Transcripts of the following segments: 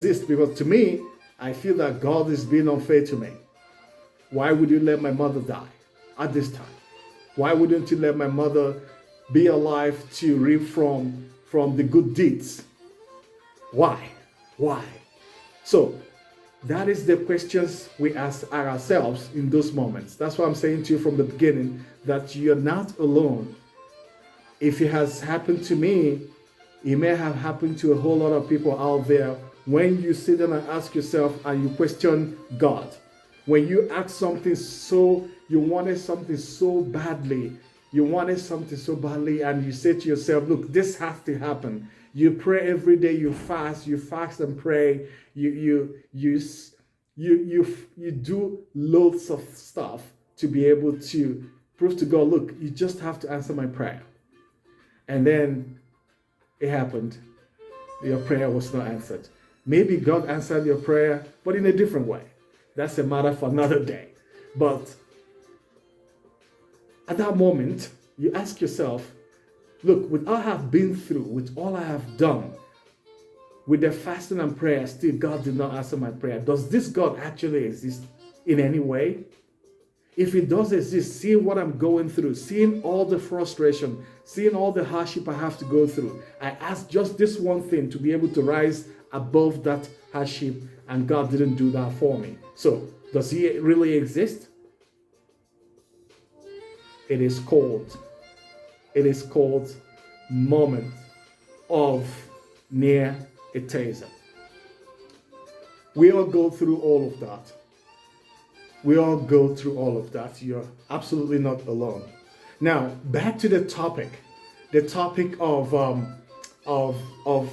exist, because to me, I feel that God is being unfair to me. Why would you let my mother die at this time? Why wouldn't you let my mother be alive to reap from the good deeds? Why? Why? So that is the questions we ask ourselves in those moments. That's why I'm saying to you from the beginning that you're not alone. If it has happened to me, it may have happened to a whole lot of people out there. When you sit down and ask yourself and you question God, when you ask something so, you wanted something so badly, and you say to yourself, look, this has to happen. You pray every day, you fast and pray, you do loads of stuff to be able to prove to God, look, you just have to answer my prayer. And then it happened. Your prayer was not answered. Maybe God answered your prayer, but in a different way. That's a matter for another day. But at that moment, you ask yourself, look, with all I have been through, with all I have done, with the fasting and prayer, still God did not answer my prayer. Does this God actually exist in any way? If it does exist, seeing what I'm going through, seeing all the frustration, seeing all the hardship I have to go through, I ask just this one thing, to be able to rise above that hardship, and God didn't do that for me. So, does He really exist? It is called moment of near atheism. We all go through all of that. You're absolutely not alone. Now, back to the topic of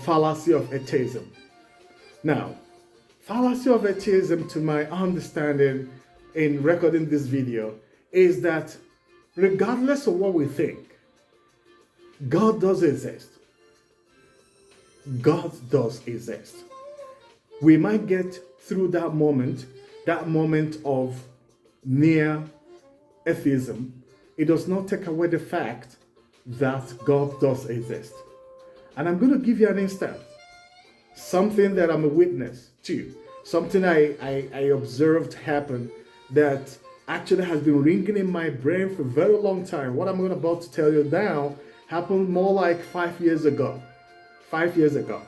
fallacy of atheism. Now, fallacy of atheism, to my understanding in recording this video, is that regardless of what we think, God does exist. God does exist. We might get through that moment of near atheism. It does not take away the fact that God does exist. And I'm going to give you an instance. Something that I'm a witness to. Something I observed happen that actually has been ringing in my brain for a very long time. What I'm about to tell you now happened more like 5 years ago. 5 years ago.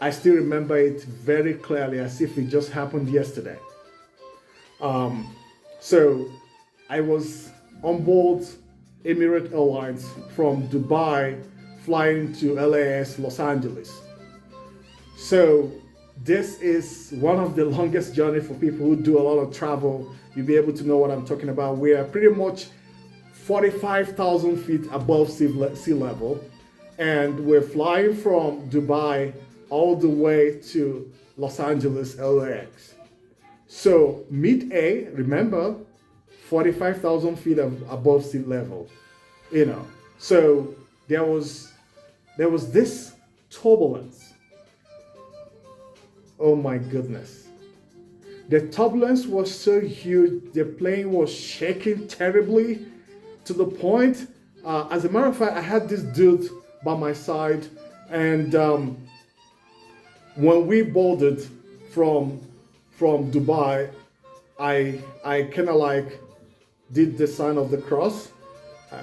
I still remember it very clearly, as if it just happened yesterday. So I was on board Emirates Airlines from Dubai, flying to LAX, Los Angeles. So this is one of the longest journey for people who do a lot of travel. You'll be able to know what I'm talking about. We are pretty much 45,000 feet above sea level, and we're flying from Dubai all the way to Los Angeles, LAX. So mid-A, remember, 45,000 feet above sea level, So there was this turbulence. Oh my goodness. The turbulence was so huge, the plane was shaking terribly, to the point, as a matter of fact, I had this dude by my side, and when we boarded from Dubai, I kind of like did the sign of the cross.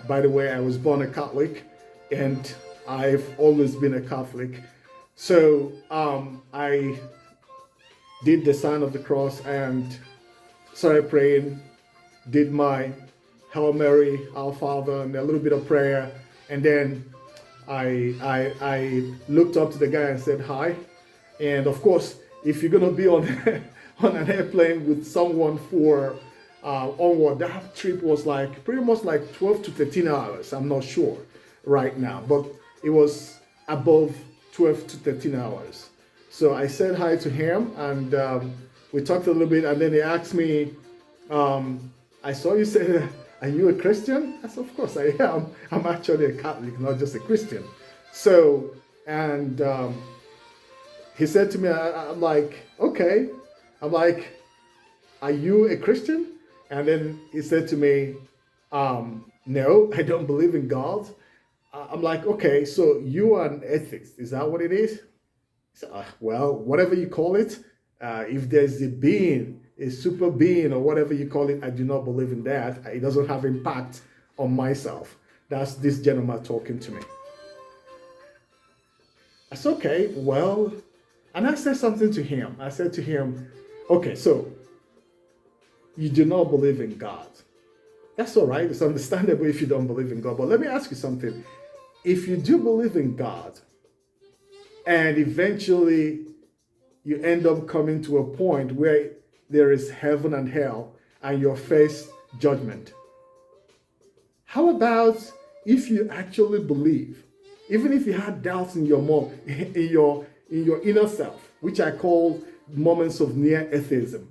By the way, I was born a Catholic, and I've always been a Catholic. So I did the sign of the cross and started praying, did my Hail Mary, Our Father, and a little bit of prayer. And then I looked up to the guy and said hi. And of course, if you're gonna be on on an airplane with someone for onward, that trip was like pretty much like 12 to 13 hours. I'm not sure right now, but it was above 12 to 13 hours. So I said hi to him, and we talked a little bit, and then he asked me, I saw you say, are you a Christian? I said, of course I am. I'm actually a Catholic, not just a Christian. So, and he said to me, I'm like, okay. I'm like, are you a Christian? And then he said to me, no, I don't believe in God. I'm like, okay, so you are an atheist. Is that what it is? So, well, whatever you call it, if there's a being, a super being, or whatever you call it, I do not believe in that. It doesn't have impact on myself. That's this gentleman talking to me. I said, okay, well, and I said something to him. I said to him, okay, so you do not believe in God. That's all right. It's understandable if you don't believe in God. But let me ask you something. If you do believe in God, and eventually you end up coming to a point where there is heaven and hell, and you face judgment, how about if you actually believe, even if you had doubts in your in your inner self, which I call moments of near atheism,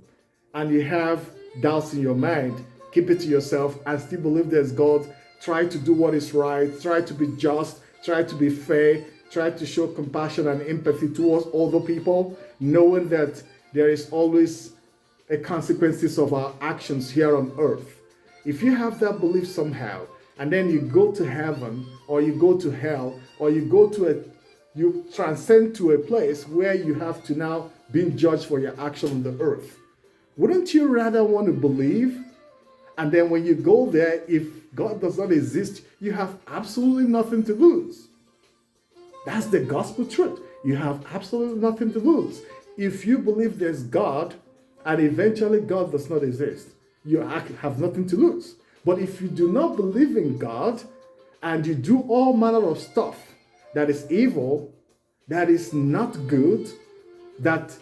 and you have doubts in your mind, keep it to yourself and still believe there's God. Try to do what is right, try to be just, try to be fair, try to show compassion and empathy towards other people, knowing that there is always a consequences of our actions here on earth. If you have that belief somehow, and then you go to heaven, or you go to hell, or you transcend to a place where you have to now be judged for your action on the earth, wouldn't you rather want to believe? And then when you go there, if God does not exist, you have absolutely nothing to lose. That's the gospel truth. You have absolutely nothing to lose. If you believe there's God, and eventually God does not exist, you have nothing to lose. But if you do not believe in God, and you do all manner of stuff that is evil, that is not good, that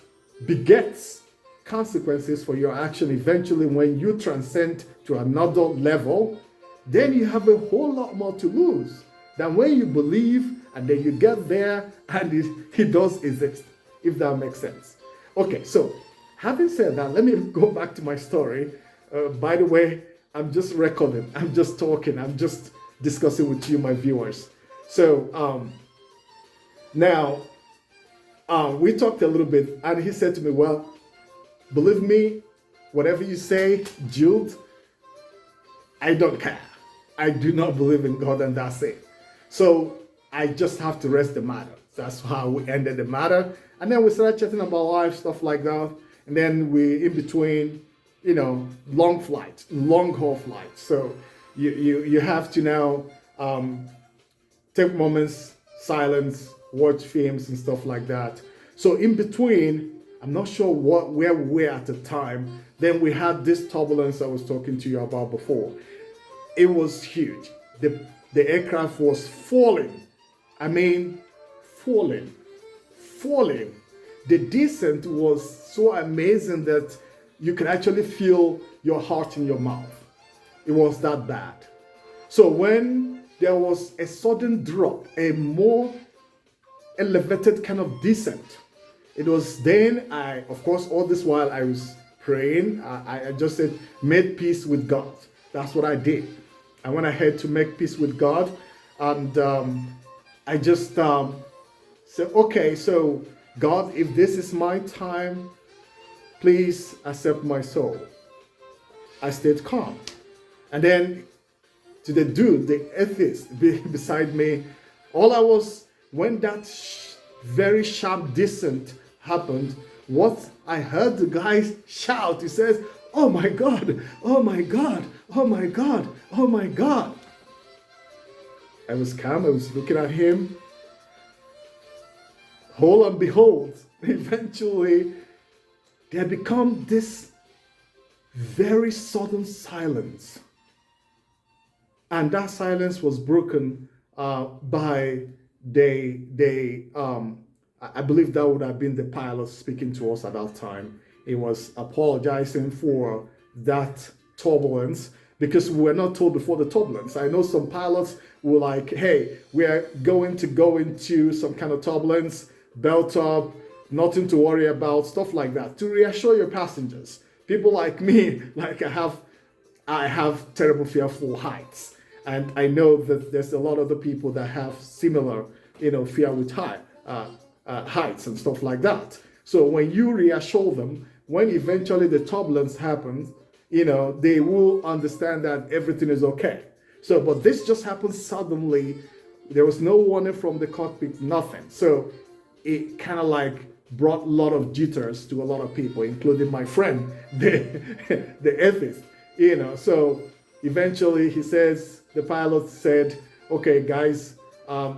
begets consequences for your action eventually when you transcend to another level, then you have a whole lot more to lose than when you believe and then you get there and it does exist, if that makes sense. Okay, so having said that, let me go back to my story. By the way, I'm just recording, I'm just talking, I'm just discussing with you, my viewers. So now we talked a little bit, and he said to me, well, believe me, whatever you say, Jude, I don't care. I do not believe in God, and that's it. So I just have to rest the matter. That's how we ended the matter. And then we started chatting about life, stuff like that. And then we, in between, long haul flights. So you have to now take moments, silence, watch films and stuff like that. So in between, I'm not sure where we were at the time. Then we had this turbulence I was talking to you about before. It was huge. The aircraft was falling. I mean, falling. The descent was so amazing that you could actually feel your heart in your mouth. It was that bad. So when there was a sudden drop, a more elevated kind of descent, it was then of course, all this while I was praying, I just said, made peace with God. That's what I did. I went ahead to make peace with God, and I just said, okay, so God, if this is my time, please accept my soul. I stayed calm. And then to the dude, the atheist beside me, when that very sharp descent happened, what I heard the guy shout, he says, oh my God, oh my God, oh my God, oh my God. I was calm, I was looking at him. Lo and behold, eventually there had become this very sudden silence. And that silence was broken by I believe that would have been the pilot speaking to us at that time. He was apologizing for that turbulence, because we were not told before the turbulence. I know some pilots were like, hey, we are going to go into some kind of turbulence, belt up, nothing to worry about, stuff like that, to reassure your passengers. People like me, like I have terrible fear for heights. And I know that there's a lot of other people that have similar, fear with heights and stuff like that. So when you reassure them, when eventually the turbulence happens, they will understand that everything is okay. So, but this just happened suddenly. There was no warning from the cockpit, nothing. So it kind of like brought a lot of jitters to a lot of people, including my friend, the atheist, So eventually the pilot said, okay, guys,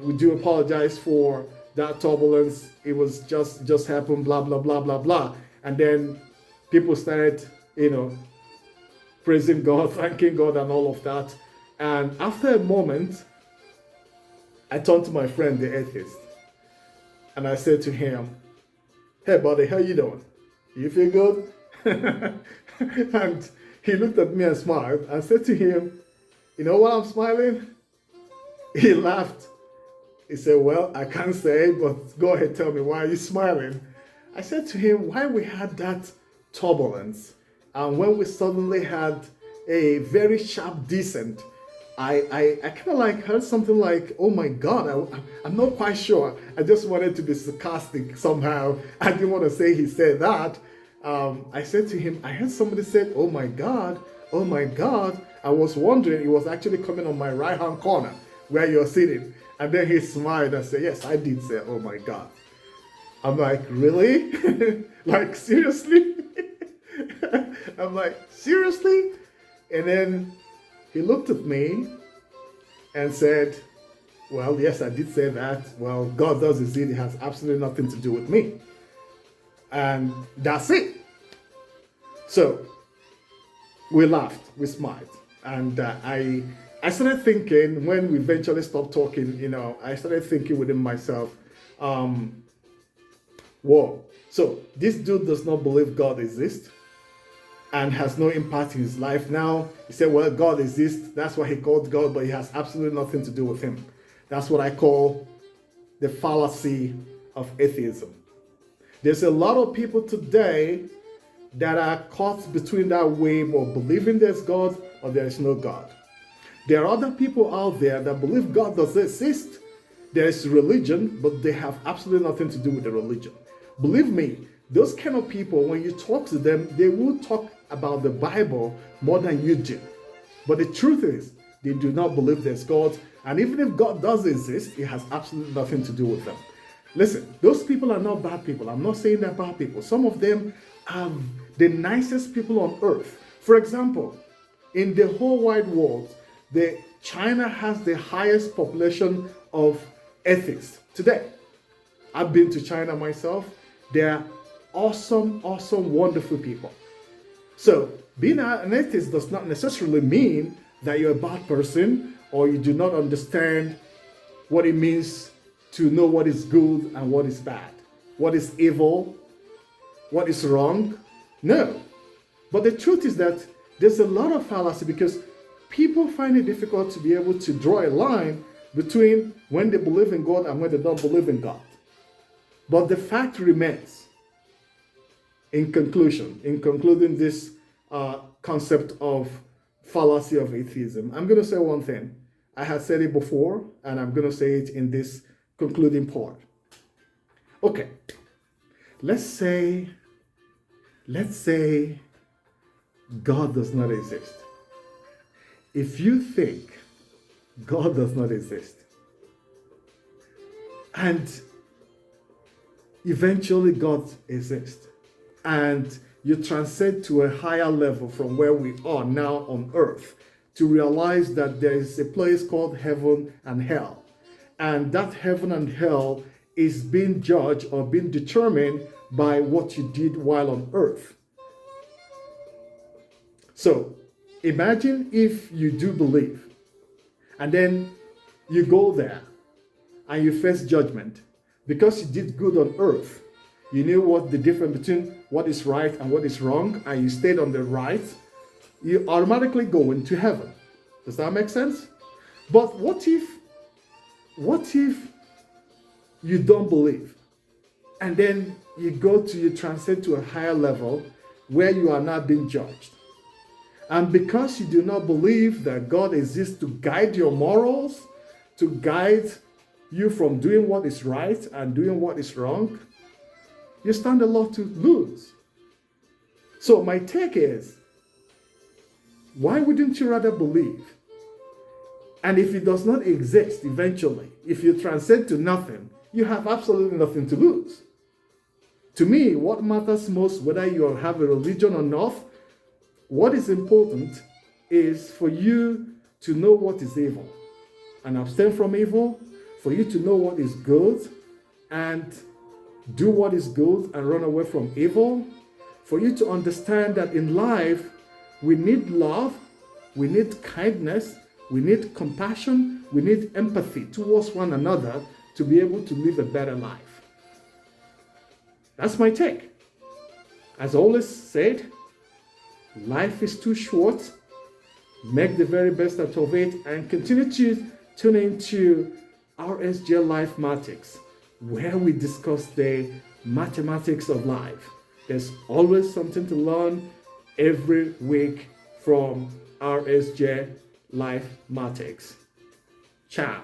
we do apologize for that turbulence. It was just happened, blah, blah, blah, blah, blah. And then people started, praising God, thanking God and all of that. And after a moment, I turned to my friend, the atheist, and I said to him, hey buddy, how you doing? You feel good? And he looked at me and smiled. I said to him, you know why I'm smiling? He laughed. He said, well, I can't say, but go ahead, tell me, why are you smiling? I said to him, why we had that turbulence, and when we suddenly had a very sharp descent, I kind of like heard something like, oh my God, I'm not quite sure. I just wanted to be sarcastic somehow. I didn't want to say he said that. I said to him, I heard somebody said, oh my God, oh my God. I was wondering, it was actually coming on my right-hand corner where you're sitting. And then he smiled and said, yes, I did say, oh my God. I'm like, really? Like, seriously? I'm like, seriously? And then he looked at me and said, well, yes, I did say that. Well, God does his deed. It has absolutely nothing to do with me. And that's it. So we laughed, we smiled. And I started thinking, when we eventually stopped talking, I started thinking within myself, whoa. So this dude does not believe God exists and has no impact in his life now. He said, well, God exists. That's why he called God, but it has absolutely nothing to do with him. That's what I call the fallacy of atheism. There's a lot of people today that are caught between that wave of believing there's God or there is no God. There are other people out there that believe God does exist. There is religion, but they have absolutely nothing to do with the religion. Believe me, those kind of people, when you talk to them, they will talk about the Bible more than you do. But the truth is, they do not believe there's God. And even if God does exist, it has absolutely nothing to do with them. Listen, those people are not bad people. I'm not saying they're bad people. Some of them are the nicest people on earth. For example, in the whole wide world, China has the highest population of atheists today. I've been to China myself. They're awesome, wonderful people. So being an atheist does not necessarily mean that you're a bad person or you do not understand what it means to know what is good and what is bad, what is evil, what is wrong. No. But the truth is that there's a lot of fallacy because people find it difficult to be able to draw a line between when they believe in God and when they don't believe in God. But the fact remains, in concluding this concept of fallacy of atheism, I'm going to say one thing. I had said it before, and I'm going to say it in this concluding part. Okay, let's say God does not exist. If you think God does not exist, and eventually God exists, and you transcend to a higher level from where we are now on earth to realize that there is a place called heaven and hell. And that heaven and hell is being judged or being determined by what you did while on earth. So imagine if you do believe, and then you go there and you face judgment. Because you did good on earth, you knew what the difference between what is right and what is wrong, and you stayed on the right, you automatically go into heaven. Does that make sense? But what if you don't believe, and then you transcend to a higher level where you are not being judged? And because you do not believe that God exists to guide your morals, to guide you from doing what is right and doing what is wrong, you stand a lot to lose. So my take is, why wouldn't you rather believe? And if it does not exist eventually, if you transcend to nothing, you have absolutely nothing to lose. To me, what matters most, whether you have a religion or not, what is important is for you to know what is evil and abstain from evil, for you to know what is good and do what is good and run away from evil, for you to understand that in life we need love, we need kindness, we need compassion, we need empathy towards one another to be able to live a better life. That's my take. As always said, life is too short. Make the very best out of it and continue to tune into RSJ Life Mathematics, where we discuss the mathematics of life. There's always something to learn every week from RSJ Life Mathematics. Ciao.